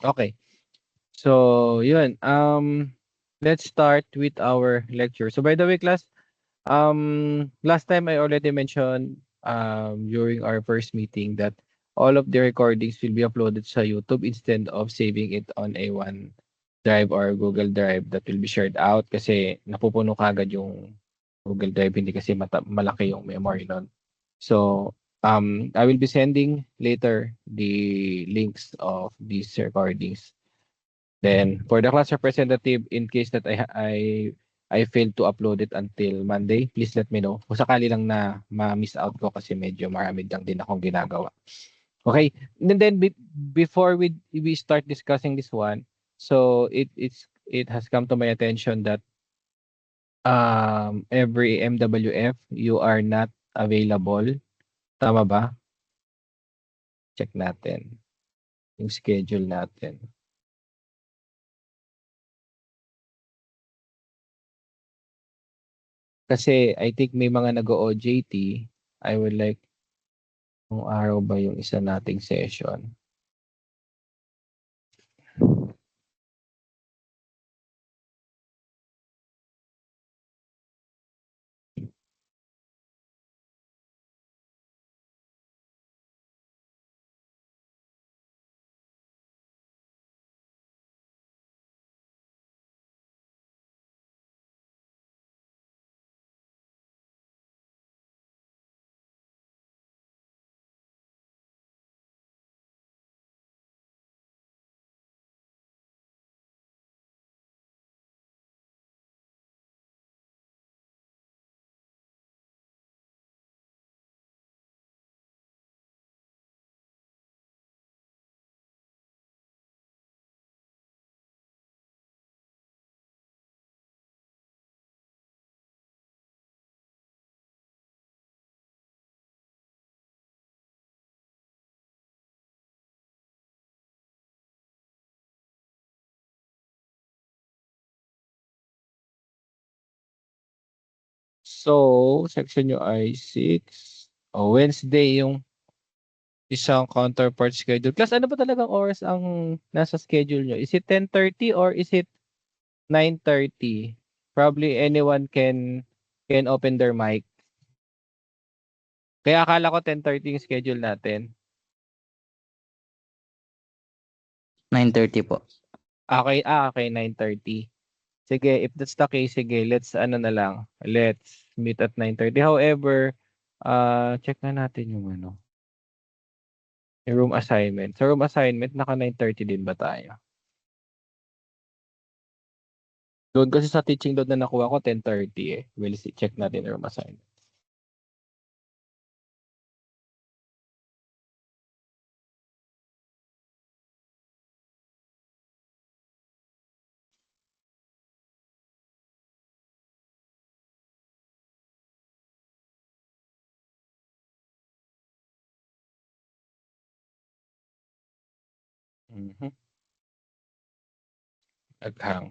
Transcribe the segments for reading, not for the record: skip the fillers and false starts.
Okay. So, yun. Let's start with our lecture. So, by the way, class, last time I already mentioned during our first meeting that all of the recordings will be uploaded sa YouTube instead of saving it on a OneDrive or Google Drive that will be shared out kasi napupuno kagad yung Google Drive, hindi kasi malaki yung memory nun. So, I will be sending later the links of these recordings. Then for the class representative, in case that I failed to upload it until Monday, please let me know. Kung sakali lang na ma-miss out ko kasi medyo marami lang din akong ginagawa. Okay. And then before we start discussing this one, so it has come to my attention that every MWF you are not available. Tama ba? Check natin yung schedule natin. Kasi I think may mga nag-o-OJT. I would like kung araw ba yung isa nating session. So, section nyo ay 6. O, Wednesday yung isang counterpart schedule. Class, ano ba talagang oras ang nasa schedule nyo? Is it 10:30 or is it 9:30? Probably anyone can open their mic. Kaya akala ko 10:30 yung schedule natin. 9:30 po. Okay, 9:30. Sige, if that's the case, sige, let's ano na lang. Let's meet at 9:30. However, check na natin yung ano, yung room assignment. Sa room assignment, naka 9:30 din ba tayo? Doon kasi sa teaching load na nakuha ko, 10:30 eh. We'll see. Check natin yung room assignment. Mhm. Naghang.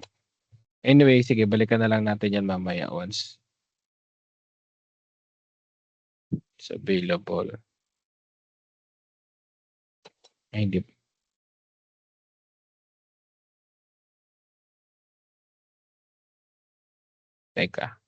Anyway, sige, balikan na lang natin yan mamaya once it's available. Ay, hindi. Teka.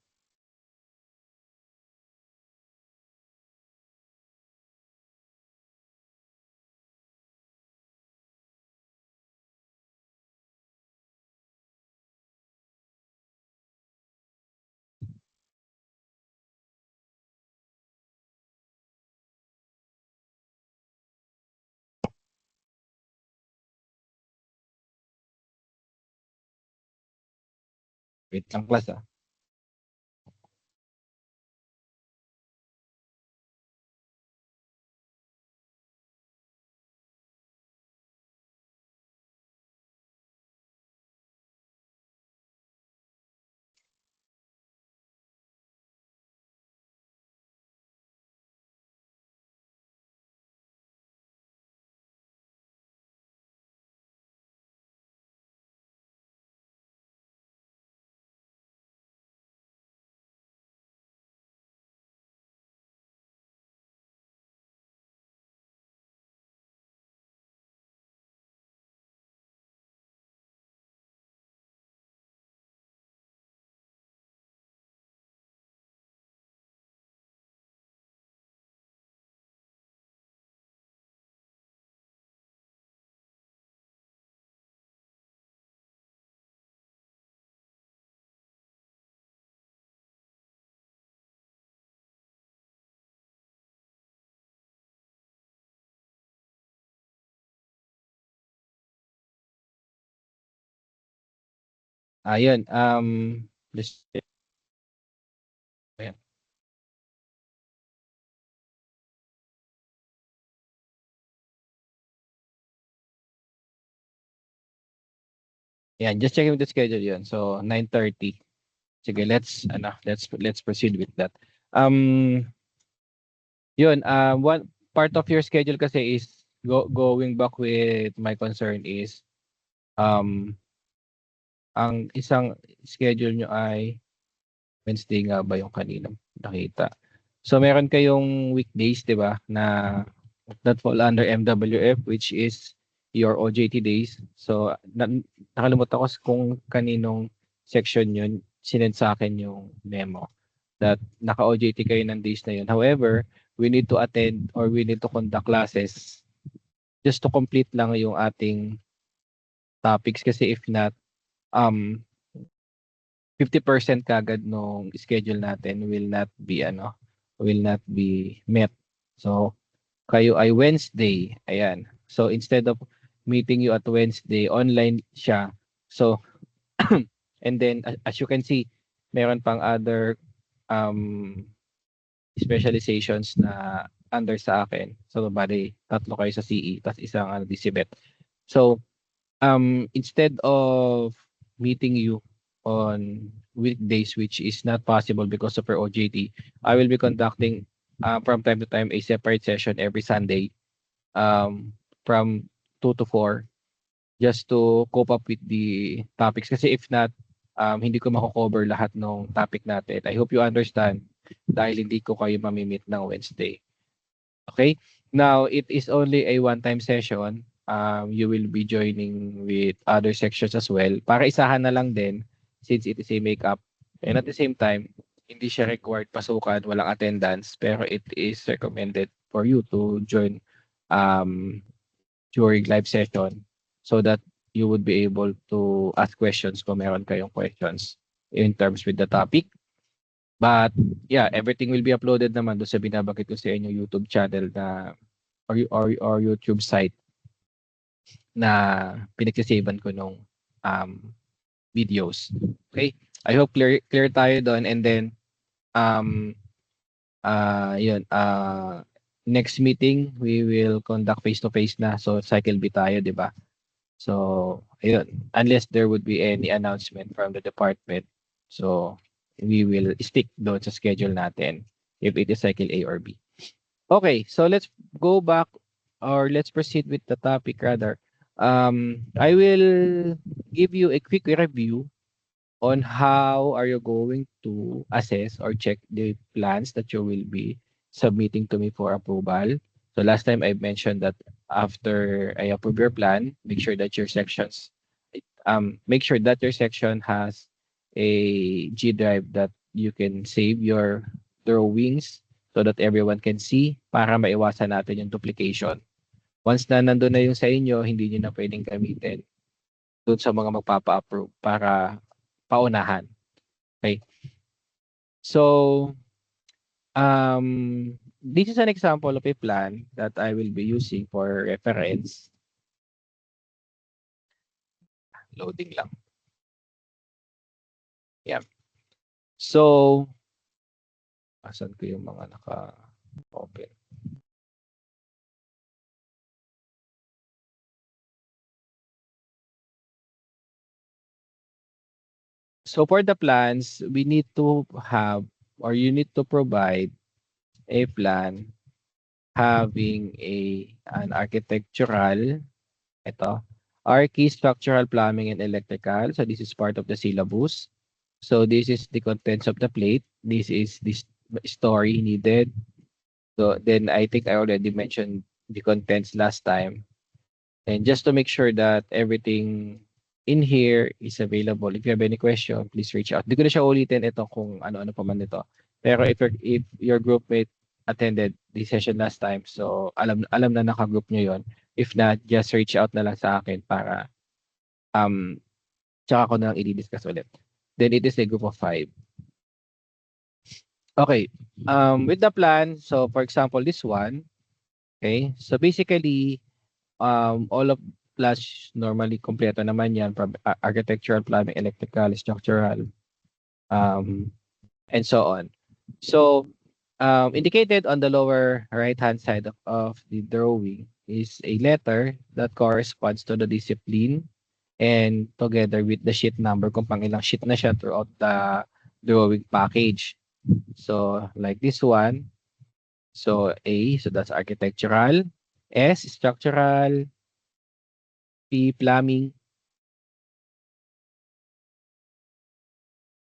Wait lang, class ah. Ayun, just ayan. Yan, just checking with the schedule 'yun. So 9:30. Sige, let's proceed with that. Um, 'Yun, one part of your schedule kasi is going back with my concern is, um, ang isang schedule niyo ay Wednesday nga ba yung kaninang nakita? So meron kayong weekdays, 'di ba, na that fall under MWF, which is your OJT days. So nakalimutan ko kung kaninong section 'yun, sinend sa akin yung memo that naka-OJT kayo ng days na 'yun. However, we need to attend or we need to conduct classes just to complete lang yung ating topics kasi if not, um 50% kaagad nung schedule natin will not be met. So, kayo ay Wednesday, ayan. So, instead of meeting you at Wednesday, online siya. So, and then as you can see, meron pang other um, specializations na under sa akin. So, bali, tatlo kayo sa CE, tas isang DCBET. So, instead of meeting you on weekdays, which is not possible because of your OJT, I will be conducting from time to time a separate session every Sunday from 2 to 4 just to cope up with the topics. Kasi if not, hindi ko mako-cover lahat ng topic natin. I hope you understand dahil hindi ko kayo mamimit ng Wednesday. Okay? Now, it is only a one-time session. You will be joining with other sections as well. Para isahan na lang din since it is a makeup. And at the same time, hindi siya required pasukan, walang attendance, pero it is recommended for you to join um, during live session so that you would be able to ask questions kung meron kayong questions in terms with the topic. But yeah, everything will be uploaded naman doon sa binabanggit ko sa inyo YouTube channel na or YouTube site na pinagsasavean ko nung um, videos. Okay? I hope clear tayo doon and then um yun next meeting we will conduct face to face na so cycle B tayo, 'di ba? So ayun, unless there would be any announcement from the department. So we will stick doon sa schedule natin if it is cycle A or B. Okay, so let's go back or let's proceed with the topic rather. I will give you a quick review on how are you going to assess or check the plans that you will be submitting to me for approval. So last time I mentioned that after I approve your plan, make sure that your section has a G drive that you can save your drawings so that everyone can see para maiwasan natin yung duplication. Once na nandun na yung sa inyo, hindi nyo na pwedeng gamitin doon sa mga magpapa-approve para paunahan. Okay? So, this is an example of a plan that I will be using for reference. Loading lang. Yeah. So, asan ko yung mga naka-open? So for the plans, we need to have or you need to provide a plan having an architectural, ito, Archi structural plumbing and electrical. So this is part of the syllabus. So this is the contents of the plate. This is this story needed. So then I think I already mentioned the contents last time. And just to make sure that everything in here is available. If you have any question, please reach out. Di ko na siya ulitin ito kung ano-ano pa man nito. Pero if your groupmate attended the session last time, so alam na naka-group nyo yon. If not, just reach out na lang sa akin para tsaka ko na lang i-discuss ulit. Then it is a group of 5. Okay. With the plan, so for example, this one, okay? So basically, all of plus, normally kompleto naman yan from architectural, plumbing, electrical, structural, and so on. So, indicated on the lower right-hand side of the drawing is a letter that corresponds to the discipline and together with the sheet number kung pang ilang sheet na siya throughout the drawing package. So, like this one. So, A, so that's architectural. S, structural. P, plumbing.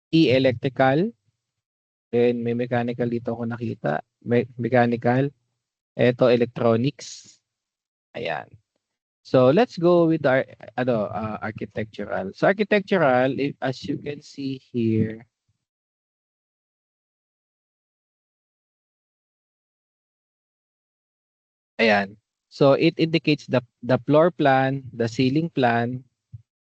E, electrical. Then, may mechanical dito ako nakita. May mechanical. Ito, electronics. Ayan. So, let's go with our architectural. So, architectural, as you can see here, ayan. So, it indicates the floor plan, the ceiling plan,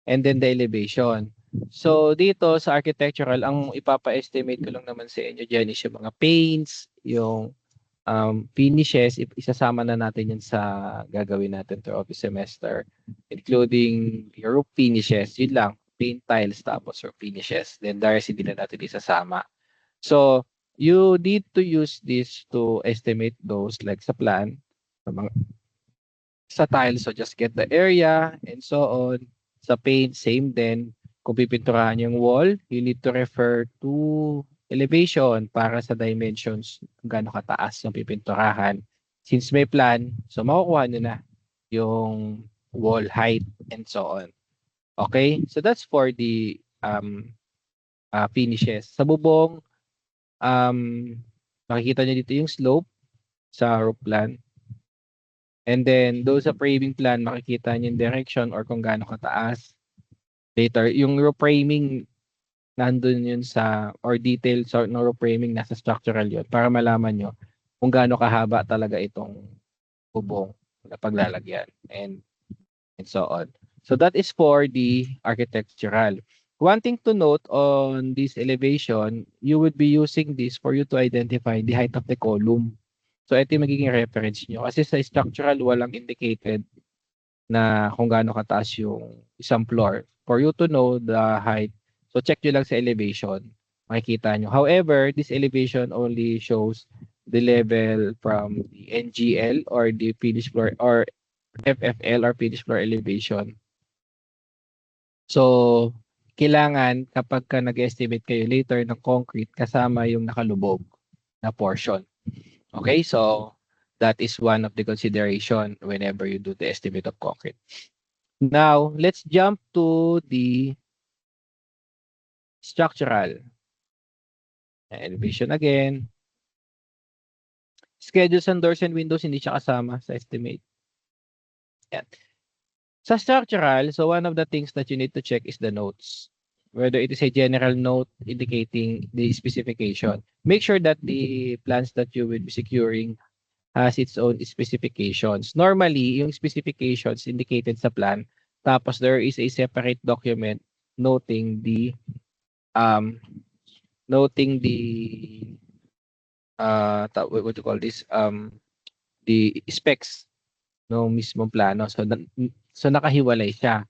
and then the elevation. So, dito sa architectural, ang ipapa-estimate ko lang naman sa inyo dyan is yung mga paints, yung finishes, isasama na natin yan sa gagawin natin throughout the semester, including your roof finishes, yun lang, paint tiles, tapos your finishes. Then, the rest, hindi na natin isasama. So, you need to use this to estimate those like sa plan, sa tiles, so just get the area and so on. Sa paint, same din. Kung pipinturahan yung wall, you need to refer to elevation para sa dimensions kung gaano kataas yung pipinturahan. Since may plan, so makukuha nyo na yung wall height and so on. Okay? So that's for the finishes. Sa bubong, makikita nyo dito yung slope sa roof plan. And then, doon sa framing plan, makikita niyo yung direction or kung gaano kataas. Later, yung roof framing, nandun yun sa, or details ng roof framing, nasa structural yun, para malaman nyo kung gaano kahaba talaga itong bubong na paglalagyan, and so on. So, that is for the architectural. One thing to note on this elevation, you would be using this for you to identify the height of the column. So, ito yung magiging reference nyo. Kasi sa structural, walang indicated na kung gaano kataas yung isang floor. For you to know the height, so check nyo lang sa elevation. Makikita nyo. However, this elevation only shows the level from the NGL or the finished floor or FFL or finished floor elevation. So, kailangan kapag ka nag-estimate kayo later ng concrete, kasama yung nakalubog na portion. Okay, so that is one of the consideration whenever you do the estimate of concrete. Now, let's jump to the structural. Elevation again. Schedules and doors and windows, hindi siya kasama sa estimate. Yan. Sa structural, so one of the things that you need to check is the notes. Whether it is a general note indicating the specification. Make sure that the plans that you will be securing has its own specifications. Normally, yung specifications indicated sa plan, tapos there is a separate document noting the what do you call this? The specs no mismong plano. So nakahiwalay siya.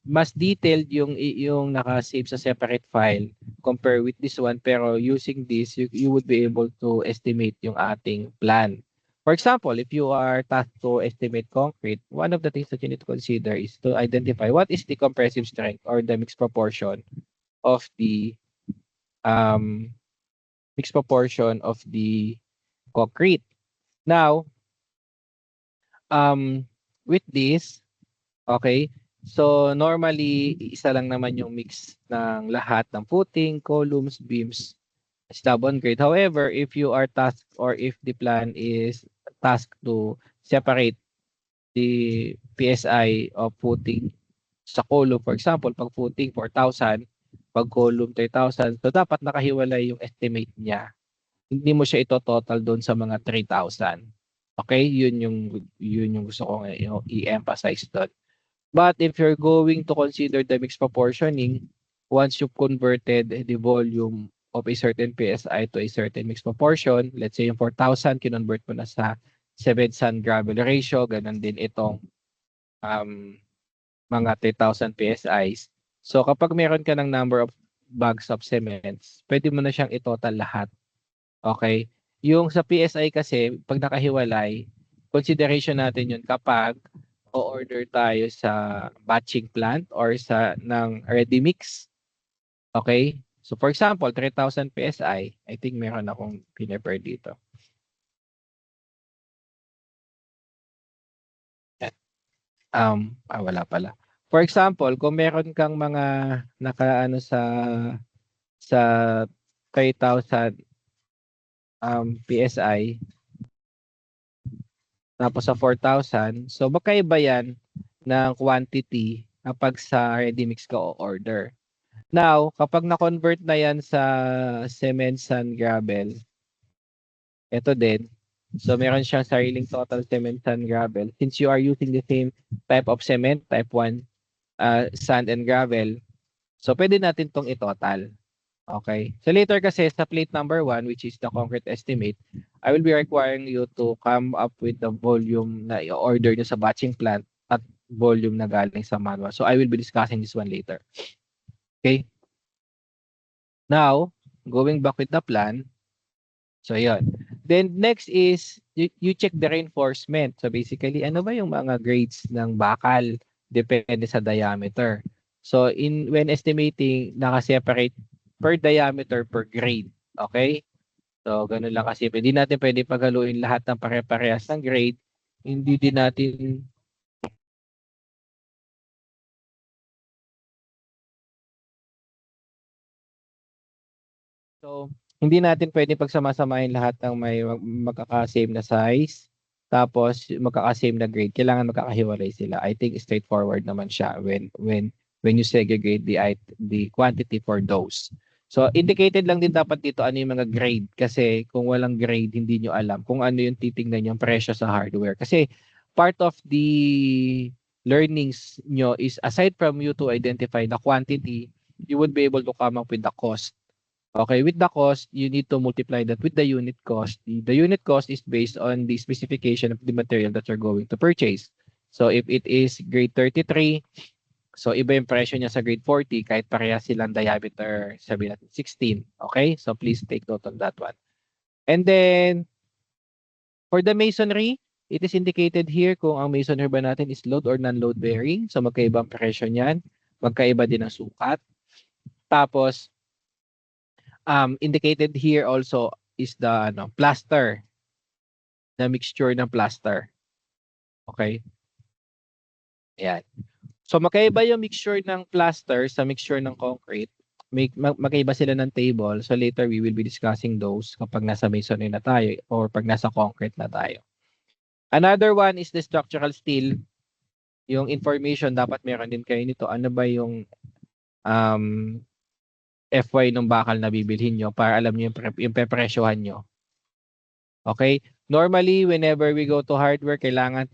Mas detailed yung naka-save sa separate file compare with this one, pero using this you would be able to estimate yung ating plan. For example, if you are tasked to estimate concrete, one of the things that you need to consider is to identify what is the compressive strength or the mixed proportion of the concrete. Now, with this, okay, so normally, isa lang naman yung mix ng lahat ng footing, columns, beams, slab on grade. However, if you are tasked or if the plan is tasked to separate the PSI of footing sa column, for example, pag footing 4,000, pag column 3,000, so dapat nakahiwalay yung estimate niya. Hindi mo siya ito total doon sa mga 3,000. Okay? Yun yung gusto kong i-emphasize doon. But if you're going to consider the mixed proportioning, once you've converted the volume of a certain PSI to a certain mixed proportion, let's say yung 4,000, kinonvert mo na sa 7 sand gravel ratio, ganun din itong mga 3,000 PSIs. So kapag meron ka ng number of bags of cements, pwede mo na siyang itotal lahat. Okay? Yung sa PSI kasi, pag nakahiwalay, consideration natin yun kapag o-order tayo sa batching plant or sa ng ready mix. Okay? So for example, 3,000 PSI, I think meron akong pinepare dito. Wala pala. For example, kung meron kang mga nakaano sa 3,000 PSI tapos sa 4,000, so magkaiba yan ng quantity kapag sa ready mix ka o-order. Now, kapag na-convert na yan sa cement, sand, gravel, ito din. So meron siyang sariling total cement, sand, gravel. Since you are using the same type of cement, type 1 sand and gravel, so pwede natin tong i-total. Okay. So later kasi sa plate number 1, which is the concrete estimate, I will be requiring you to come up with the volume na i-order nyo sa batching plant at volume na galing sa manual. So I will be discussing this one later. Okay. Now, going back with the plan. So yun. Then next is you check the reinforcement. So basically, ano ba yung mga grades ng bakal? Depende sa diameter. So when estimating, naka-separate per diameter per grade. Okay? So ganun lang kasi. Hindi natin pwede paghaluin lahat ng pare-parehas ng grade. Hindi din natin So, hindi natin pwedeng pagsamasamahin lahat ng may magkaka-same na size, tapos magkaka-same na grade. Kailangan magkakahiwalay sila. I think straightforward naman siya when you segregate the quantity for those. So, indicated lang din dapat dito ano yung mga grade kasi kung walang grade, hindi nyo alam kung ano yung titingnan yung presyo sa hardware. Kasi part of the learnings nyo is aside from you to identify the quantity, you would be able to come up with the cost. Okay, with the cost, you need to multiply that with the unit cost. The unit cost is based on the specification of the material that you're going to purchase. So if it is grade 33, so iba yung presyo niya sa grade 40 kahit pareha silang diameter, sabihin natin 16. Okay, so please take note on that one. And then, for the masonry, it is indicated here kung ang masonry ba natin is load or non-load bearing. So magkaiba ang presyo niyan. Magkaiba din ang sukat. Tapos, indicated here also is the plaster, the mixture ng plaster. Okay? Ayan. So magkaiba yung mixture ng plaster sa mixture ng concrete. Magkaiba sila ng table. So later we will be discussing those kapag nasa masonry na tayo or pag nasa concrete na tayo. Another one is the structural steel. Yung information dapat meron din kayo nito. Ano ba yung FY ng bakal na bibilhin nyo para alam nyo yung pepresyohan nyo. Okay? Normally, whenever we go to hardware, kailangan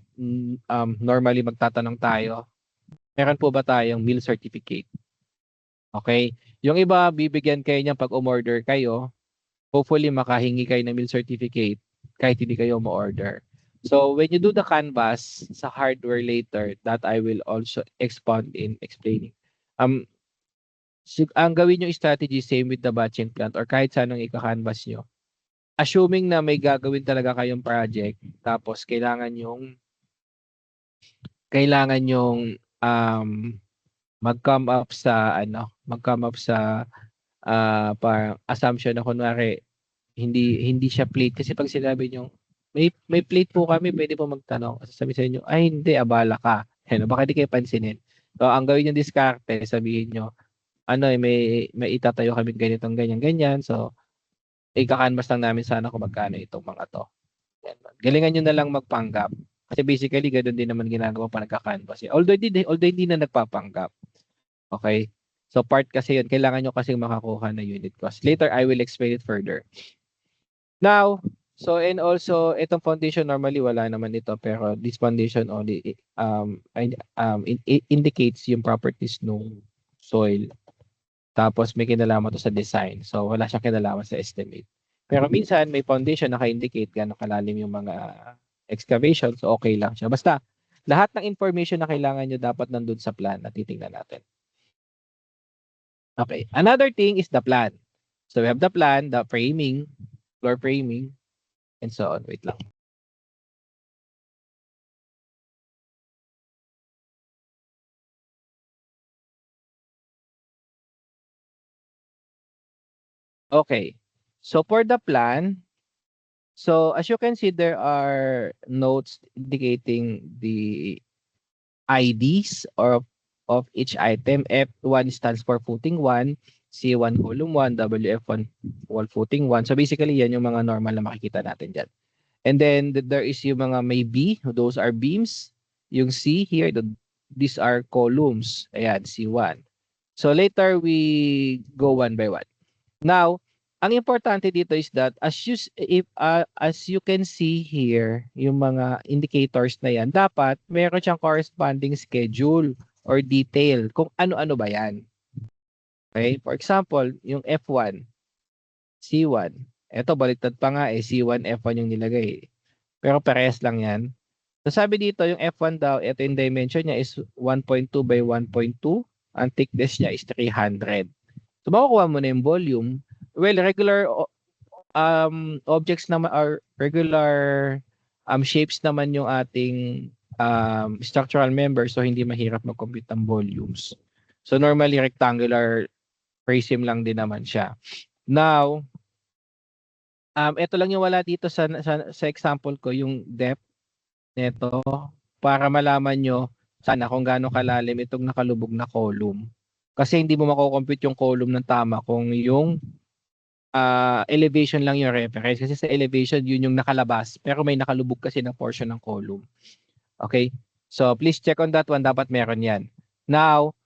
normally magtatanong tayo, meron po ba tayong mill certificate? Okay? Yung iba, bibigyan kayo niyan pag umorder kayo. Hopefully, makahingi kayo ng mill certificate kahit hindi kayo mo-order. So, when you do the canvas sa hardware later, that I will also expound in explaining. Ang gawin yung strategy same with the batching plant or kahit saan ang ika-canvas nyo. Assuming na may gagawin talaga kayong project, tapos kailangan yung mag-come up sa parang assumption na kunwari hindi siya plate kasi pag sinabi niyo may plate po kami, pwede po magtanong. Sasabihin sa inyo, ay hindi, abala ka. Baka di kayo pansinin. So, ang gawin yung diskarte, sabihin nyo, may itatayo kami ganitong ganyan. So, ika-canvas lang namin sana kung magkano itong mga to. Galingan nyo na lang magpanggap. Kasi basically, ganoon din naman ginagawa pa nagka-canvas. Although hindi na nagpapanggap. Okay? So, part kasi yun. Kailangan nyo kasi makakuha na unit cost. Later, I will explain it further. Now, and also, itong foundation normally wala naman ito. Pero this foundation only indicates yung properties ng soil. Tapos may kinalaman to sa design. So wala siyang kinalaman sa estimate. Pero minsan may foundation naka-indicate gaano kalalim yung mga excavation. So okay lang siya. Basta Lahat ng information na kailangan nyo dapat nandun sa plan na titingnan natin. Okay. Another thing is the plan. So we have the plan, the framing, floor framing, and so on. Wait lang. Okay. So for the plan, so as you can see, there are notes indicating the IDs of each item. F1 stands for footing 1, C1 column 1, WF1 wall footing 1. So basically, yan yung mga normal na makikita natin dyan. And then there is yung mga may B, those are beams. Yung C here, these are columns. Ayan, C1. So later we go one by one. Now, ang importante dito is that as you can see here, yung mga indicators na yan, dapat meron siyang corresponding schedule or detail kung ano-ano ba yan. Okay? For example, yung F1, C1. Ito, baliktad pa nga C1, F1 yung nilagay. Pero parehas lang yan. So sabi dito, yung F1 daw, ito yung dimension niya is 1.2 by 1.2. Ang thickness niya is 300. So makukuha mo na yung volume. Well, regular objects naman or regular shapes naman yung ating structural member, so hindi mahirap mag-compute ng volumes. So normally rectangular prism lang din naman siya. Now, ito lang yung wala dito sa example ko, yung depth nito para malaman nyo sana kung gaano kalalim itong nakalubog na column. Kasi hindi mo mako-compute yung column ng tama kung yung elevation lang yung reference. Kasi sa elevation, yun yung nakalabas. Pero may nakalubog kasi na portion ng column. Okay? So, please check on that one. Dapat meron yan. Now,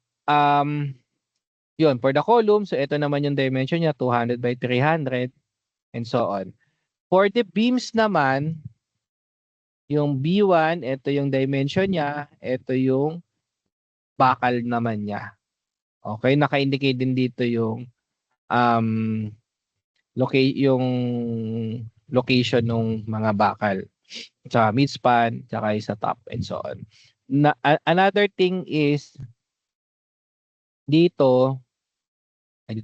yun, for the column, so ito naman yung dimension niya, 200 by 300, and so on. For the beams naman, yung B1, ito yung dimension niya, ito yung bakal naman niya. Okay? Naka-indicate din dito yung yung location ng mga bakal. Tsaka midspan, tsaka sa top, and so on. Another thing is, dito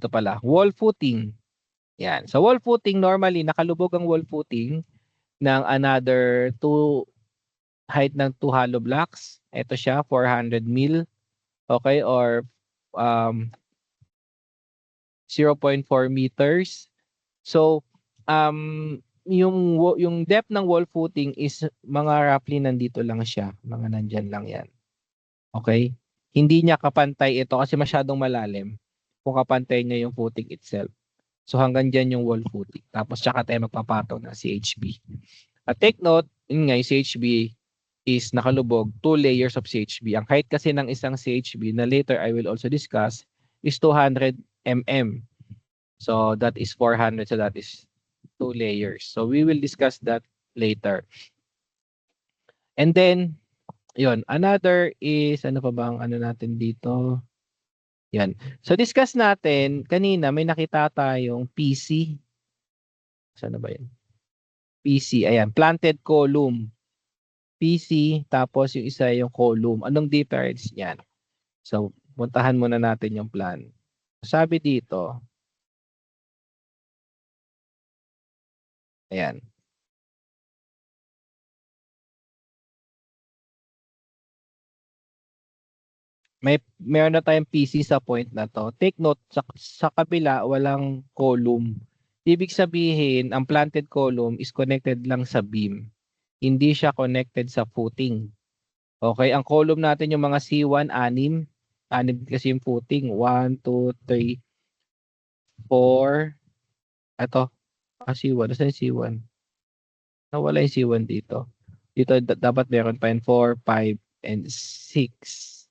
pala, wall footing. Yan. Sa wall footing, normally, nakalubog ang wall footing ng another height ng 2 hollow blocks. Ito siya, 400 mil. Okay, or 0.4 meters. So, yung depth ng wall footing is mga roughly nandito lang siya. Mga nandyan lang yan. Okay? Hindi niya kapantay ito kasi masyadong malalim kung kapantay niya yung footing itself. So hanggang dyan yung wall footing. Tapos tsaka tayo magpapataw ng CHB. At take note, yun nga, yung CHB is nakalubog 2 layers of CHB. Ang height kasi ng isang CHB na later I will also discuss is 200 mm. So that is 400. So that is 2 layers. So we will discuss that later. And then, yun. Another is, ano pa bang ano natin dito? Yan. So discuss natin, kanina may nakita tayong PC. Saan na ba yun? PC, ayan. Planted column. PC, tapos yung isa yung column. Anong difference niyan? So, puntahan muna natin yung plan. Sabi dito, ayan. Meron na tayong PC sa point na to. Take note, sa kabila, walang column. Ibig sabihin, ang planted column is connected lang sa beam. Hindi siya connected sa footing. Okay, ang column natin yung mga C1, 6. 6 kasi yung footing. 1, 2, 3, 4. Ito, C1. Saan yung C1? Nawala yung C1 dito. Dito dapat meron pa yung 4, 5, and 6.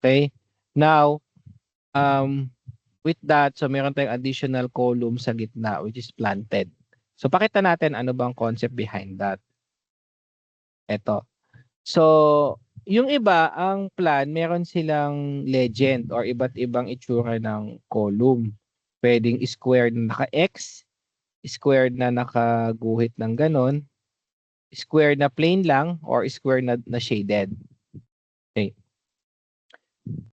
Okay? Now, with that, so meron tayong additional column sa gitna which is planted. So pakita natin ano bang concept behind that. Ito. So, yung iba, ang plan, meron silang legend or iba't ibang itsura ng column. Pwedeng squared na naka-X, squared na nakaguhit ng ganon, square na plain lang or square na shaded. Okay.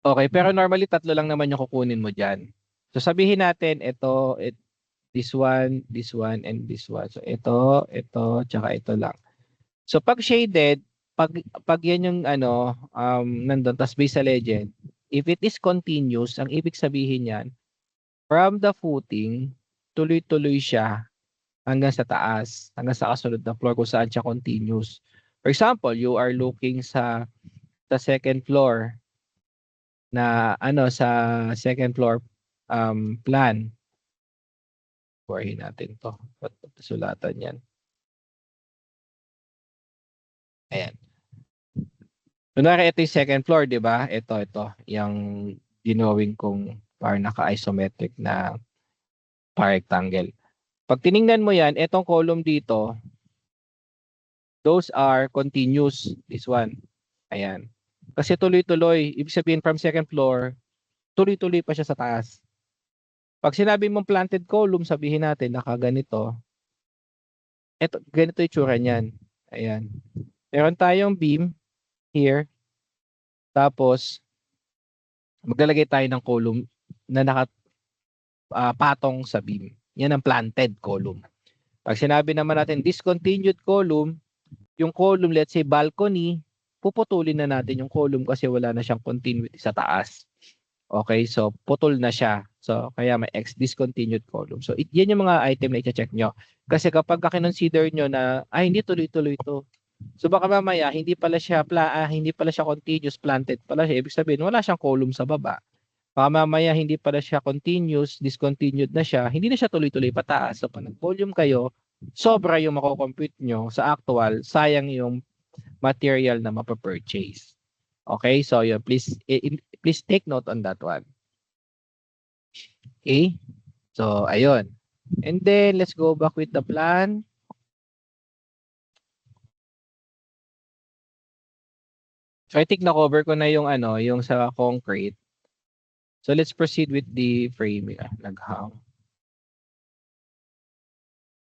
Okay, pero normally tatlo lang naman yung kukunin mo diyan. So sabihin natin this one, and this one. So ito, tsaka ito lang. So pag shaded, pag yan yung nandun, tas based sa legend, if it is continuous, ang ibig sabihin yan, from the footing, tuloy-tuloy siya hanggang sa taas, hanggang sa kasunod na floor kung saan siya continuous. For example, you are looking sa second floor na sa second floor plan. Buhayin natin to. Sulatan yan. Ayan. Kunwari, ito yung second floor, di ba? Ito. Yung dinowing kong parang naka-isometric na rectangle. Pag tiningnan mo yan, itong column dito, those are continuous. This one. Ayan. Kasi tuloy-tuloy. Ibig sabihin from second floor, tuloy-tuloy pa siya sa taas. Pag sinabi mong planted column, sabihin natin nakaganito. Ito, ganito yung tsura niyan. Ayan. Meron tayong beam here. Tapos, maglalagay tayo ng column na patong sa beam. Yan ang planted column. Pag sinabi naman natin discontinued column, yung column, let's say balcony, puputulin na natin yung column kasi wala na siyang continuity sa taas. Okay, so putol na siya. So kaya may X, discontinued column. So yan yung mga item na i-check nyo. Kasi kapag kinonsider nyo na, hindi tuloy-tuloy ito. So baka mamaya, hindi pala siya continuous, planted pala siya. Ibig sabihin, wala siyang column sa baba. Baka mamaya, hindi pala siya continuous, discontinued na siya, hindi na siya tuloy-tuloy pataas. So pag nag-volume kayo, sobra yung mako-compute nyo sa actual, sayang yung material na mapapurchase. Okay, so yun, please take note on that one. Okay, so ayun. And then, let's go back with the plan. So I think na-cover ko na yung yung sa concrete. So let's proceed with the framing. Naghang.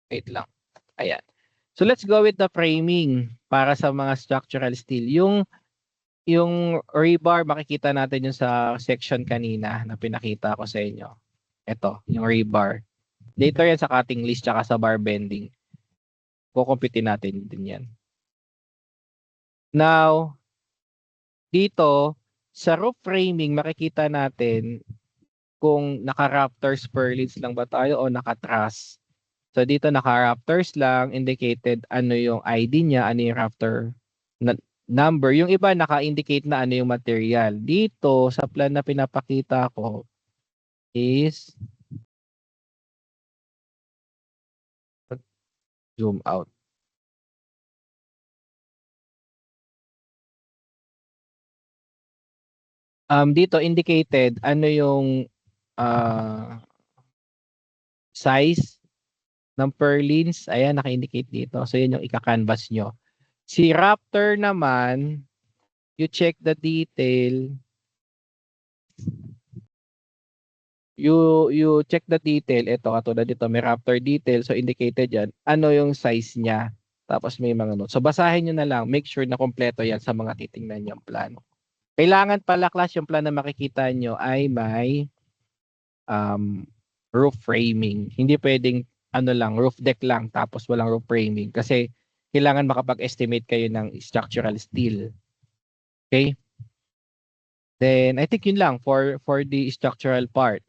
Wait lang. Ayan. So let's go with the framing para sa mga structural steel. Yung rebar, makikita natin yung sa section kanina na pinakita ko sa inyo. Ito, yung rebar. Later yan sa cutting list tsaka sa bar bending. Kukumpitin natin din yan. Now, dito, sa roof framing, makikita natin kung naka-rafters purlins lang ba tayo o naka-truss. So dito naka-rafters lang, indicated ano yung ID niya, ano yung rafter number. Yung iba naka-indicate na ano yung material. Dito sa plan na pinapakita ko is zoom out. Dito indicated ano yung size ng purlins. Ayan, naka-indicate dito. So yun yung ika-canvas nyo. Si rafter naman, you check the detail. You check the detail. Ito, katulad dito, may rafter detail. So indicated yan. Ano yung size niya. Tapos may mga notes. So basahin nyo na lang. Make sure na kompleto yan sa mga titingnan nyo ang plano. Kailangan pala, class, yung plan na makikita nyo ay may roof framing. Hindi pwedeng roof deck lang tapos walang roof framing. Kasi kailangan makapag-estimate kayo ng structural steel. Okay? Then, I think yun lang for the structural part.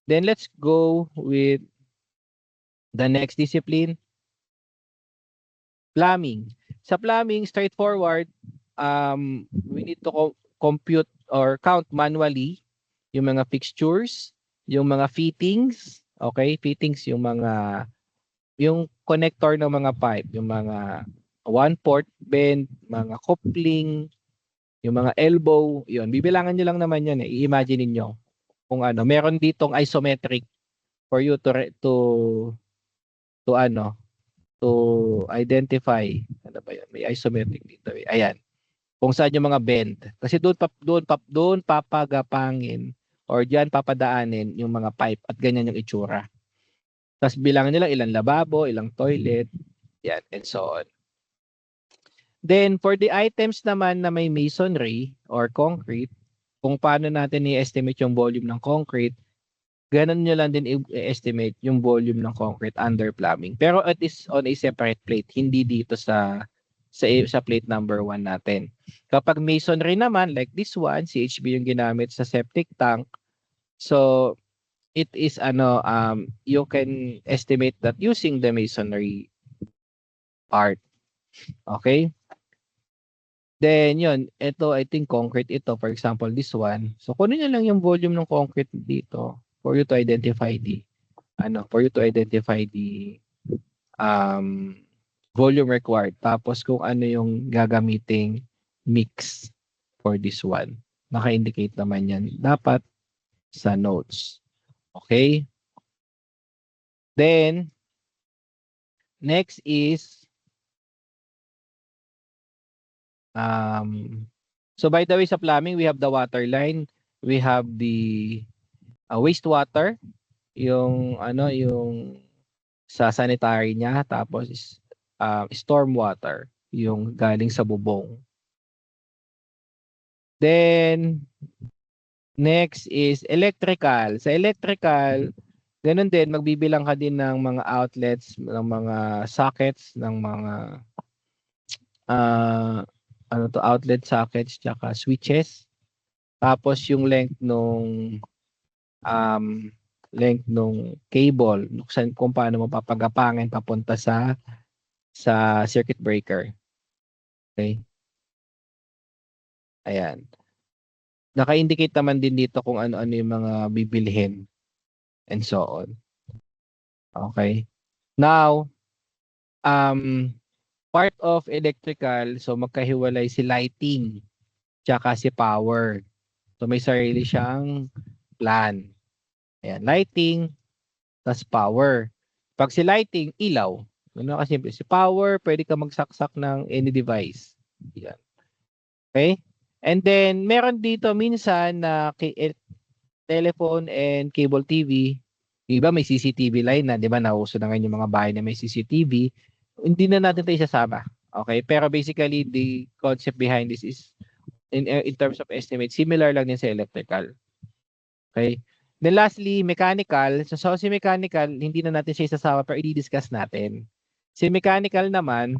Then, let's go with the next discipline. Plumbing. Sa plumbing, straightforward, we need to compute or count manually yung mga fixtures, yung mga fittings, okay? Fittings, yung connector ng mga pipe, yung mga one-port bend, mga coupling, yung mga elbow, yun. Bibilangan nyo lang naman yun. I-imagine niyo kung meron ditong isometric for you to identify. Ano ba yun? May isometric dito. Ayan. Kung saan yung mga bend. Kasi doon papagapangin or diyan papadaanin yung mga pipe at ganyan yung itsura. Tapos bilangan nila ilang lababo, ilang toilet, yan, and so on. Then for the items naman na may masonry or concrete, kung paano natin i-estimate yung volume ng concrete, ganun nyo lang din i-estimate yung volume ng concrete under plumbing. Pero it is on a separate plate, hindi dito sa plate number 1 natin. Kapag masonry naman, like this one, CHB yung ginamit sa septic tank. So, it is you can estimate that using the masonry part. Okay? Then, yun, ito, I think concrete ito. For example, this one. So, kunin nyo lang yung volume ng concrete dito for you to identify the um, volume required. Tapos, kung ano yung gagamiting mix for this one. Naka-indicate naman yan. Dapat sa notes. Okay? Then, next is, so by the way, sa plumbing, we have the water line. We have the wastewater. Yung, yung sa sanitary niya. Tapos, storm water. Yung galing sa bubong. Then, next is electrical. Sa electrical, ganun din, magbibilang ka din ng mga outlets, ng mga sockets, ng mga outlet sockets, tsaka switches. Tapos yung length nung cable, kung paano mo papagapangin papunta sa circuit breaker. Okay? Ayan. Naka-indicate naman din dito kung ano-ano yung mga bibilhin and so on. Okay. Now, part of electrical, so magkahiwalay si lighting tsaka si power. So may sarili siyang plan. Ayan, lighting tas power. Pag si lighting, ilaw. Ano kasi si power, pwede ka magsaksak ng any device. Ayan. Okay? And then, meron dito minsan na telephone and cable TV. Iba may CCTV line na, di ba? Nauso na ngayon yung mga bahay na may CCTV. Hindi na natin ito isasama. Okay? Pero basically, the concept behind this is, in terms of estimate, similar lang din sa electrical. Okay? Then lastly, mechanical. So si mechanical, hindi na natin siya isasama pero i-discuss natin. Si mechanical naman,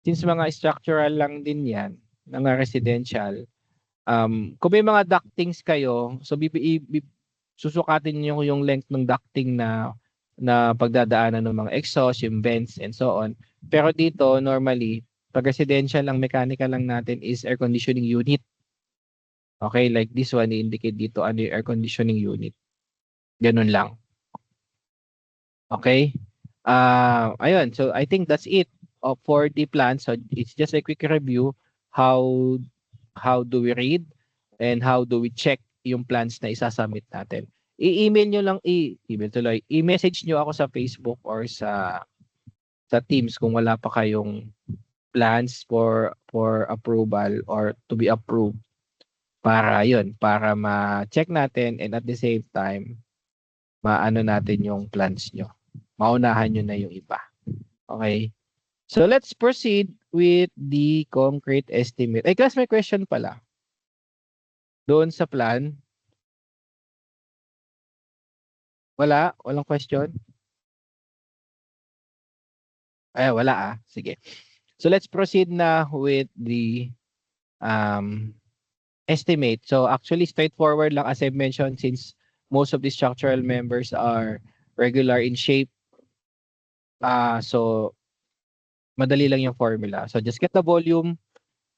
since mga structural lang din yan, mga residential, kung may mga ductings kayo, so susukatin niyo yung length ng ducting na pagdadaanan ng mga exhaust, yung vents, and so on. Pero dito, normally, pag residential ang mechanical lang natin is air conditioning unit. Okay, like this one, i-indicate dito ano yung air conditioning unit. Ganun lang. Okay? Ayun, so I think that's it for the plan. So it's just a quick review how do we read and how do we check yung plans na isasubmit natin. I-email nyo lang, i-message nyo ako sa Facebook or sa Teams kung wala pa kayong plans for approval or to be approved para ma-check natin and at the same time maano natin yung plans nyo. Maunahan nyo na yung iba. Okay? So let's proceed with the concrete estimate. Ay, class, may question pala. Doon sa plan. Wala? Walang question? Ay, wala Sige. So let's proceed na with the estimate. So actually straightforward lang as I mentioned since most of the structural members are regular in shape. So madali lang yung formula. So just get the volume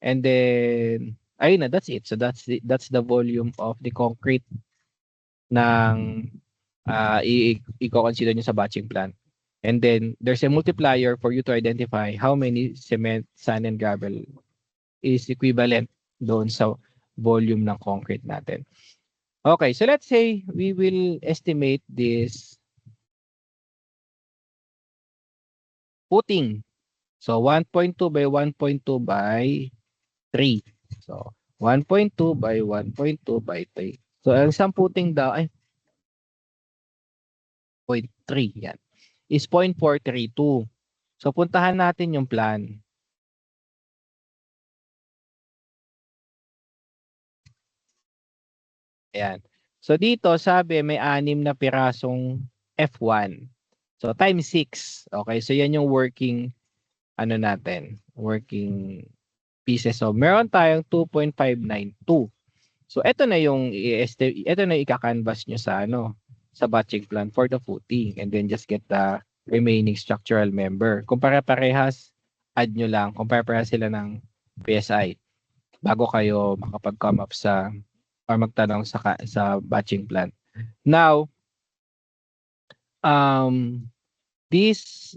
and then ayun na, that's it. So that's the volume of the concrete ng i-consider nyo sa batching plan. And then there's a multiplier for you to identify how many cement, sand, and gravel is equivalent doon sa volume ng concrete natin. Okay, so let's say we will estimate this footing. So 1.2 by 1.2 by 3. So 1.2 by 1.2 by 3. So ang isang footing daw ay 0.3 yan. Is 0.432. So puntahan natin yung plan. Ayan. So dito sabi may 6 na pirasong F1. So times 6. Okay, so yan yung working ano natin, working pieces. So meron tayong 2.592. So ito na yung ito na ika-canvas nyo sa ano, sa batching plan for the footing, and then just get the remaining structural member. Kung pare-parehas, add nyo lang. Kung pare-parehas sila ng PSI bago kayo makapag-come up sa or magtanong sa batching plan. Now, this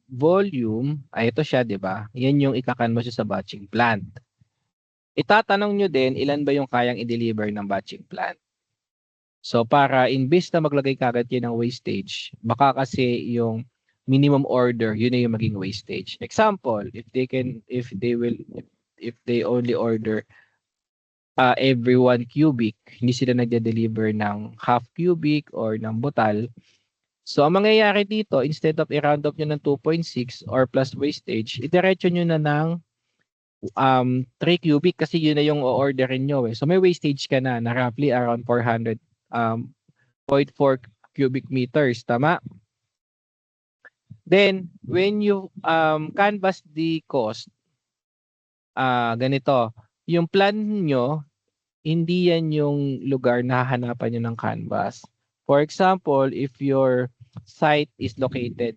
volume, ay ito siya, di ba? Yan yung ika-canvas nyo sa batching plant. Itatanong nyo din, ilan ba yung kayang i-deliver ng batching plant? So para imbes na maglagay kagad kayo ng wastage, baka kasi yung minimum order, yun na yung maging wastage. Example, if they only order every 1 cubic, hindi sila nagde-deliver ng half cubic or ng butal. So ang mangyayari dito, instead of i-round up nyo ng 2.6 or plus wastage, idiretso nyo na ng 3 cubic kasi yun na yung o-orderin nyo eh. So may wastage ka na roughly around 400 0.4 cubic meters, tama? Then when you canvas the cost, ganito, yung plan nyo, hindi yan yung lugar na hahanapan nyo ng canvas. For example, if your site is located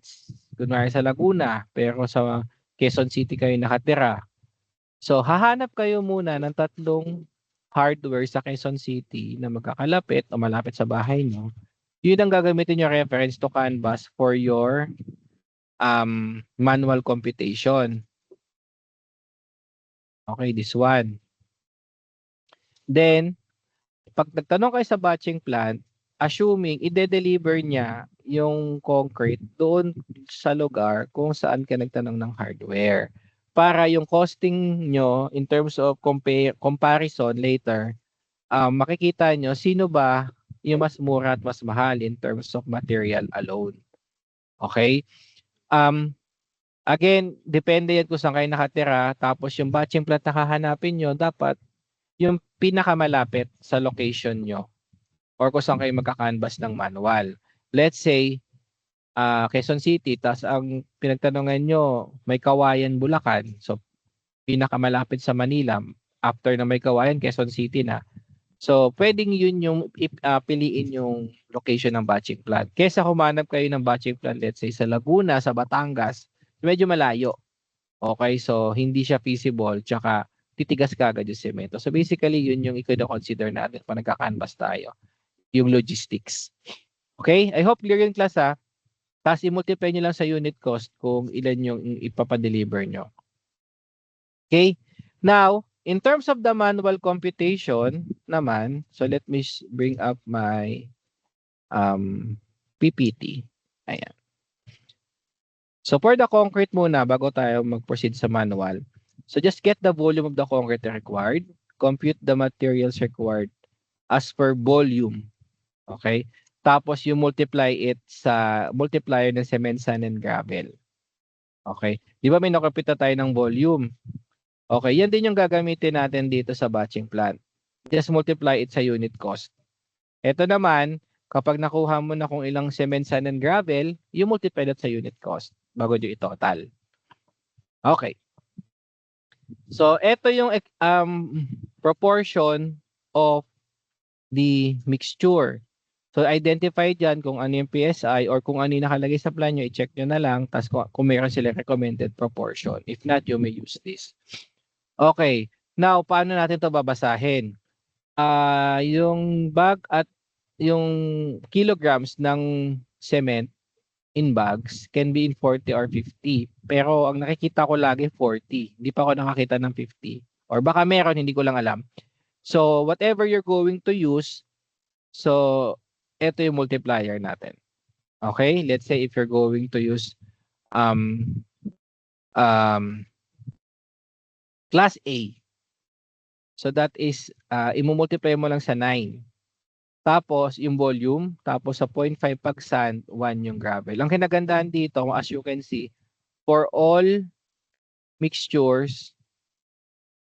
kunwari sa Laguna pero sa Quezon City kayo nakatira, so hahanap kayo muna ng 3 hardware sa Quezon City na magkakalapit o malapit sa bahay nyo. Yun ang gagamitin yung reference to Canvas for your manual computation. Okay, this one. Then, pag nagtanong kayo sa batching plant, assuming ide-deliver niya yung concrete doon sa lugar kung saan ka nagtanong ng hardware. Para yung costing nyo in terms of comparison later, makikita nyo sino ba yung mas mura at mas mahal in terms of material alone. Okay? Again, depende yan kung saan kayo nakatira. Tapos yung batching plant na hahanapin nyo, dapat yung pinakamalapit sa location nyo or kung saan kayo magka-canvas ng manual. Let's say, Quezon City, tas ang pinagtanungan nyo, may Kawayan, Bulacan. So, pinakamalapit sa Manila. After na may Kawayan, Quezon City na. So, pwedeng yun yung piliin yung location ng batching plant. Kesa humanap kayo ng batching plant, let's say, sa Laguna, sa Batangas, medyo malayo. Okay, so hindi siya feasible, tsaka titigas kagad yung semento. So, basically, yun yung i-consider natin pag nagka-canvas tayo, yung logistics. Okay, I hope clear yung class ha. Tapos i-multiply nyo lang sa unit cost kung ilan yung ipapadeliver nyo. Okay, now, in terms of the manual computation naman, so let me bring up my PPT. Ayan. So for the concrete muna, bago tayo mag-proceed sa manual, so just get the volume of the concrete required, compute the materials required as per volume. Okay? Tapos you multiply it sa multiplier ng cement, sand, and gravel. Okay? Di ba may nakompute tayo ng volume? Okay, yan din yung gagamitin natin dito sa batching plant. Just multiply it sa unit cost. Ito naman, kapag nakuha mo na kung ilang cement, sand, and gravel, you multiply that sa unit cost bago nyo i-total. Okay. So, ito yung proportion of the mixture. So, identify dyan kung ano yung PSI or kung ano yung nakalagay sa plan nyo, i-check nyo na lang. Tapos kung mayroon sila recommended proportion. If not, you may use this. Okay. Now, paano natin ito babasahin? Yung bag at yung kilograms ng cement in bags can be in 40 or 50. Pero ang nakikita ko lagi 40. Hindi pa ako nakakita ng 50. Or baka meron, hindi ko lang alam. So, whatever you're going to use, so, ito yung multiplier natin. Okay? Let's say if you're going to use class A. So, that is, imumultiply mo lang sa 9. Tapos, yung volume, tapos sa 0.5 pag sand, 1 yung gravel. Ang kinagandaan dito, as you can see, for all mixtures,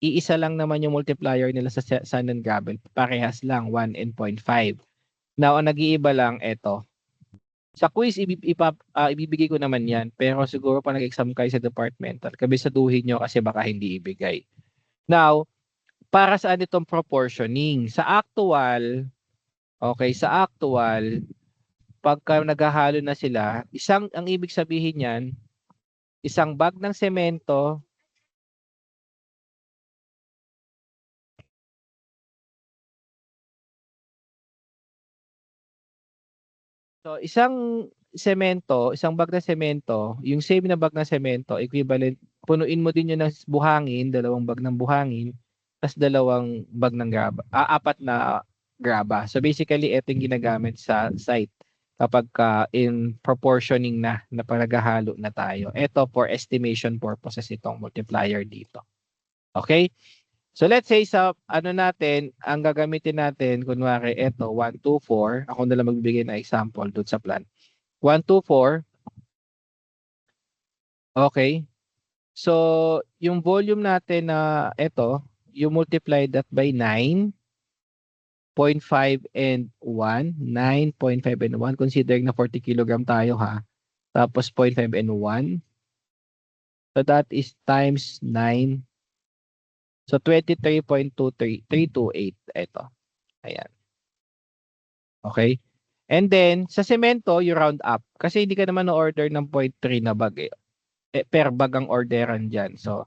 iisa lang naman yung multiplier nila sa sand and gravel. Parehas lang, 1 and 0.5. Now, ang nag-iiba lang, eto. Sa quiz, ibibigay ko naman yan. Pero siguro pa nag-exam kayo sa departmental, kabisaduhin nyo kasi baka hindi ibigay. Now, para saan itong proportioning? Sa actual, okay, sa actual, pagka naghahalo na sila, ang ibig sabihin yan, isang bag ng semento, so isang bag ng semento, yung same na bag ng semento, equivalent, punuin mo din yun ng buhangin, 2 bag ng buhangin, tas 2 bag ng graba, 4 na graba. So basically, ito yung ginagamit sa site kapag in proportioning na naghahalo na tayo. Ito for estimation purposes itong multiplier dito. Okay? So let's say sa ano natin, ang gagamitin natin, kunwari ito, 1, 2, 4. Ako na lang magbibigay ng example doon sa plan. 1, 2, 4. Okay. So, yung volume natin na ito, you multiply that by 9, 0.5 and 1. 9.5 and 1. Considering na 40 kilogram tayo ha. Tapos 0.5 and 1. So, that is times 9. So, 23.23328. Ito. Ayan. Okay? And then, sa semento, you round up. Kasi hindi ka naman na-order ng 0.3 na bag eh. Per bag ang orderan dyan. So,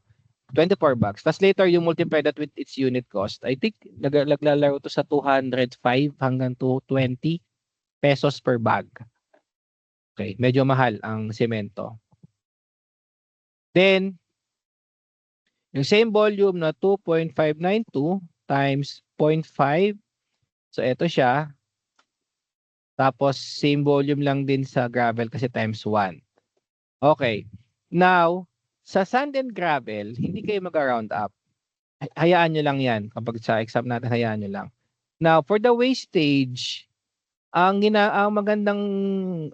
24 bags. Tapos later, you multiply that with its unit cost. I think, naglalaro to sa 205 hanggang 220 pesos per bag. Okay, medyo mahal ang semento. Then, yung same volume na 2.592 times 0.5. So, ito siya. Tapos, same volume lang din sa gravel kasi times 1. Okay. Now, sa sand and gravel, hindi kayo mag-round up. Hayaan nyo lang yan. Kapag sa exam natin, hayaan nyo lang. Now, for the wastage, ang magandang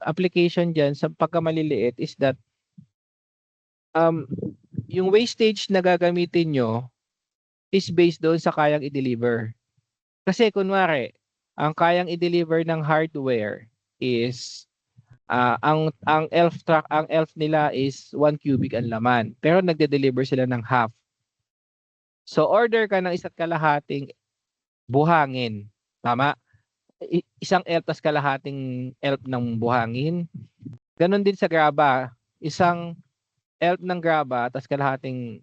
application dyan sa pagkamaliliit is that yung wastage na gagamitin nyo is based doon sa kayang i-deliver. Kasi kunwari, ang kayang i-deliver ng hardware is ang elf nila is 1 cubic ang laman. Pero nagde-deliver sila ng half. So order ka ng 1.5 buhangin. Tama? Isang elf tas kalahating elf ng buhangin. Ganon din sa graba. Isang elf ng graba tas kalahating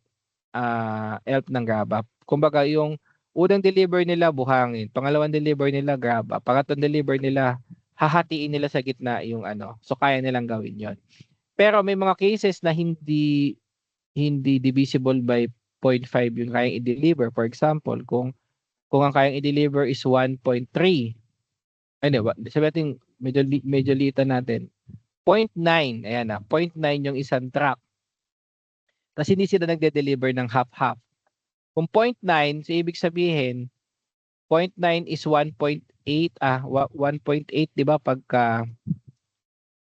elf ng graba. Kumbaga yung unang deliver nila buhangin, pangalawang deliver nila graba, pangatlong deliver nila hahatiin nila sa gitna yung ano. So kaya nilang gawin 'yon. Pero may mga cases na hindi divisible by 0.5 yung kayang i-deliver. For example, kung ang kayang i-deliver is 1.3. Sabihin medyo litan natin. 0.9, ayan na, 0.9 yung isang truck. Tapos hindi sila nagde-deliver ng half-half. Kung 0.9, so ibig sabihin, 0.9 is 1.8, 1.8, di ba?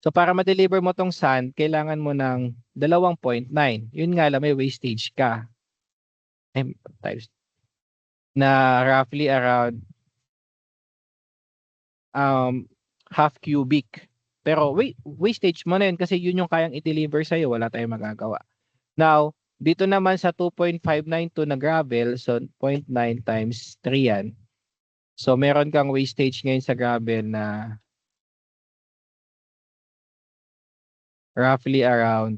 So para ma-deliver mo tong sand, kailangan mo ng 2.9. Yun nga lang, may wastage ka. Times na roughly around half cubic. Pero wastage mo na yun kasi yun yung kayang i-deliver sa'yo. Wala tayong magagawa. Now, dito naman sa 2.592 na gravel, so 0.9 times 3 yan. So meron kang wastage ngayon sa gravel na roughly around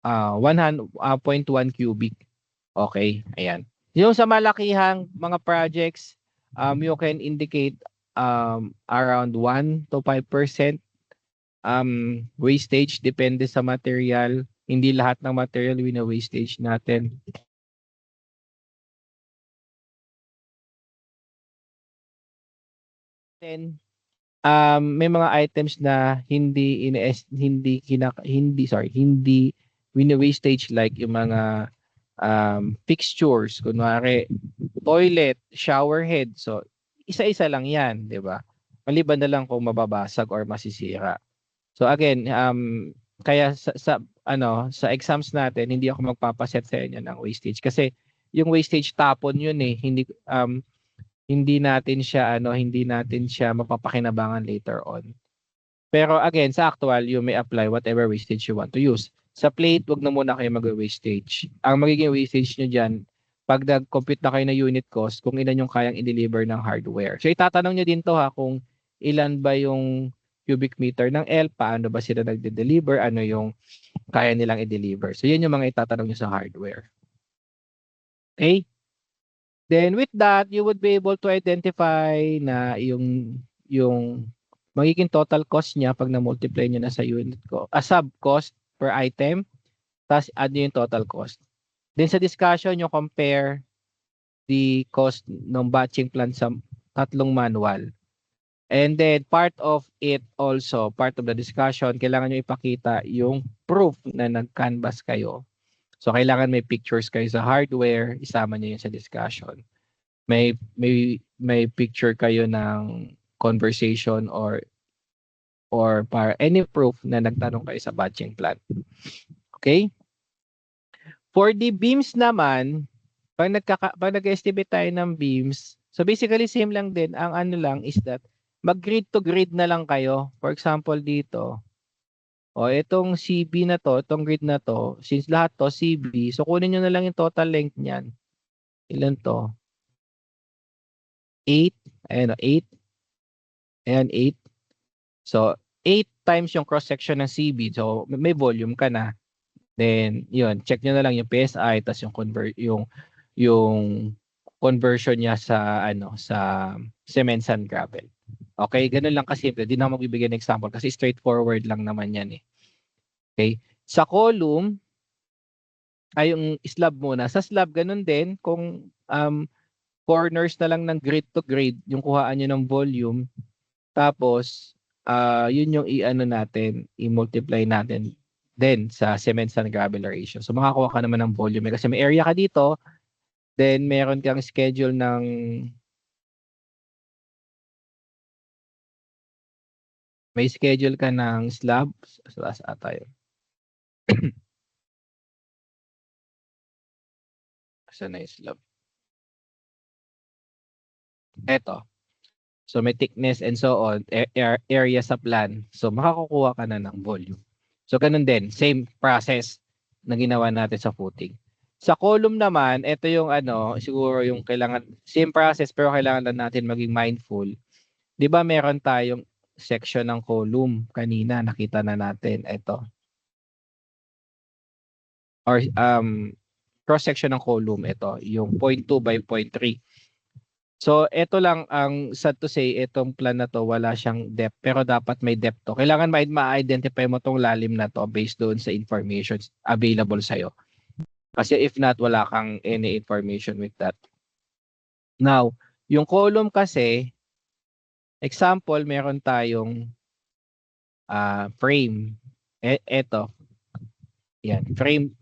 1.1 cubic. Okay, ayan. Yung sa malakihang mga projects, you can indicate around 1 to 5% wastage depende sa material. Hindi lahat ng material wina-wastage natin. Then may mga items na hindi wina-wastage like yung mga fixtures, kunwari toilet, shower head. So isa-isa lang 'yan, 'di ba? Maliban na lang kung mababasag or masisira. So again, kaya sa exams natin hindi ako magpapaset sa inyo ng wastage kasi yung wastage tapon yun eh. Hindi natin siya mapapakinabangan later on. Pero again, sa actual, you may apply whatever wastage you want to use. Sa plate, wag na muna kayo mag-wastage. Ang magiging wastage nyo dyan, pag nag-compute na kayo na unit cost, kung ilan yung kayang i-deliver ng hardware. So itatanong nyo din to ha, kung ilan ba yung cubic meter ng L, paano ba sila nagde-deliver, ano yung kaya nilang i-deliver. So yun yung mga itatanong nyo sa hardware. Okay? Then with that, you would be able to identify na yung magiging total cost niya pag na-multiply nyo na sa unit ko. Sub cost per item, tapos add nyo yung total cost. Then sa discussion, you compare the cost ng batching plan sa tatlong manual. And then part of it also, part of the discussion, kailangan nyo ipakita yung proof na nag-canvas kayo. So kailangan may pictures kayo sa hardware, isama nyo yun sa discussion. May picture kayo ng conversation or para any proof na nagtanong kayo sa batching plan. Okay? For the beams naman, pag nag-estimate tayo ng beams, so basically same lang din. Ang ano lang is that mag-grid to grid na lang kayo. For example dito, itong CB na to, itong grid na to, since lahat to CB, so kunin nyo na lang yung total length niyan. Ilan to? 8. Ayan, 8. Ayan, 8. So, 8 times yung cross-section ng CB. So, may volume ka na. Then, yun, check nyo na lang yung PSI, tas yung conversion niya sa cement sand gravel. Okay, ganun lang kasimple. Di na ako magbibigay ng example kasi straightforward lang naman yan eh. Okay, sa column, ay yung slab muna. Sa slab, ganun din. Kung corners na lang ng grid to grid, yung kuhaan nyo ng volume, tapos, yun yung i-multiply natin then sa cement sand gravel ratio. So makakuha ka naman ng volume kasi may area ka dito, then meron kang schedule ng slab. Sa tayo. Saan na yung slab? Eto. So may thickness and so on, area sa plan. So makakukuha ka na ng volume. So ganun din, same process na ginawa natin sa footing. Sa column naman, ito yung siguro yung kailangan, same process pero kailangan lang natin maging mindful. 'Di ba meron tayong section ng column kanina, nakita na natin ito. Or cross section ng column ito, yung 0.2 by 0.3. So, ito lang ang sad to say, itong plan na to, wala siyang depth. Pero dapat may depth to. Kailangan ma-identify mo tong lalim na to based doon sa information available sa'yo. Kasi if not, wala kang any information with that. Now, yung column kasi, example, meron tayong frame. Ito. Yan, frame.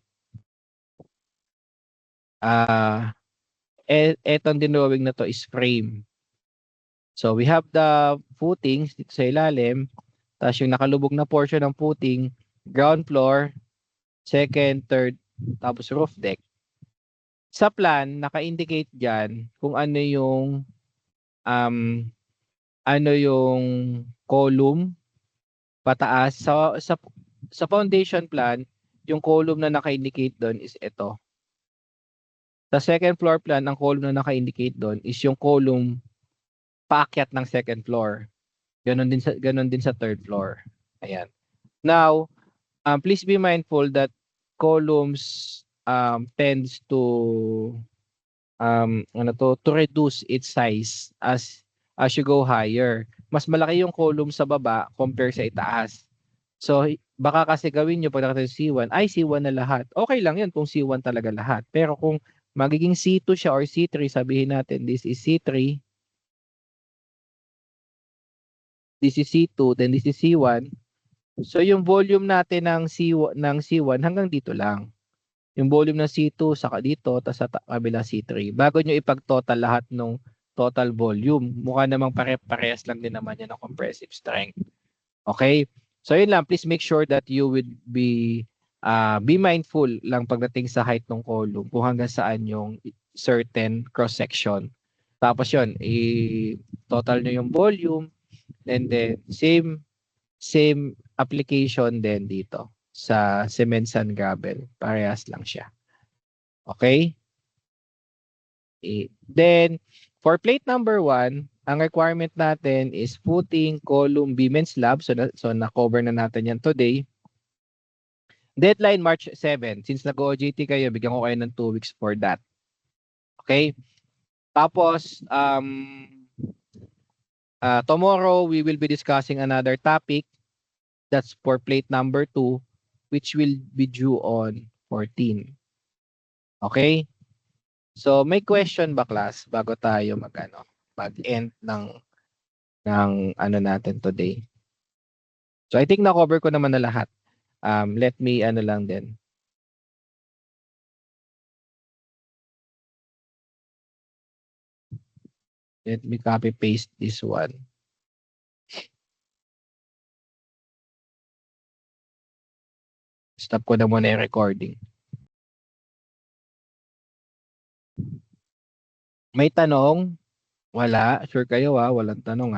Etong dinrawing na to is frame. So we have the footings dito sa ilalim, tapos yung nakalubog na portion ng footing, ground floor, second, third, tapos roof deck. Sa plan, naka-indicate dyan kung ano yung column pataas. Sa foundation plan, yung column na naka-indicate doon is ito. Sa second floor plan, ang column na naka-indicate doon is yung column paakyat ng second floor. Ganon din sa third floor. Ayan. Now, please be mindful that columns tends to reduce its size as you go higher. Mas malaki yung column sa baba compare sa itaas. So, baka kasi gawin nyo pag nakita C1, ay C1 na lahat. Okay lang yun kung C1 talaga lahat. Pero kung magiging C2 siya or C3, sabihin natin this is C3, this is C2, then this is C1. So yung volume natin ng C1 hanggang dito lang. Yung volume ng C2 saka dito, tapos sa kabila C3. Bago nyo ipag-total lahat ng total volume, mukha namang pare-parehas lang din naman yan ng compressive strength. Okay? So yun lang, please make sure that you would be be mindful lang pagdating sa height ng column kung hanggang saan yung certain cross-section. Tapos yun, i-total nyo yung volume and then same application din dito sa cement sand gravel. Parehas lang siya. Okay? Then, for plate number 1, ang requirement natin is footing, column, beam, and slab. So na-cover na natin yan today. Deadline March 7. Since nag-OJT kayo, bigyan ko kayo ng 2 weeks for that. Okay? Tapos, tomorrow, we will be discussing another topic. That's for plate number 2, which will be due on 14. Okay? So, may question ba, class, bago tayo mag-end ng ano natin today? So, I think na-cover ko naman na lahat. Let me lang din. Let me copy-paste this one. Stop ko na muna yung recording. May tanong? Wala? Sure kayo walang tanong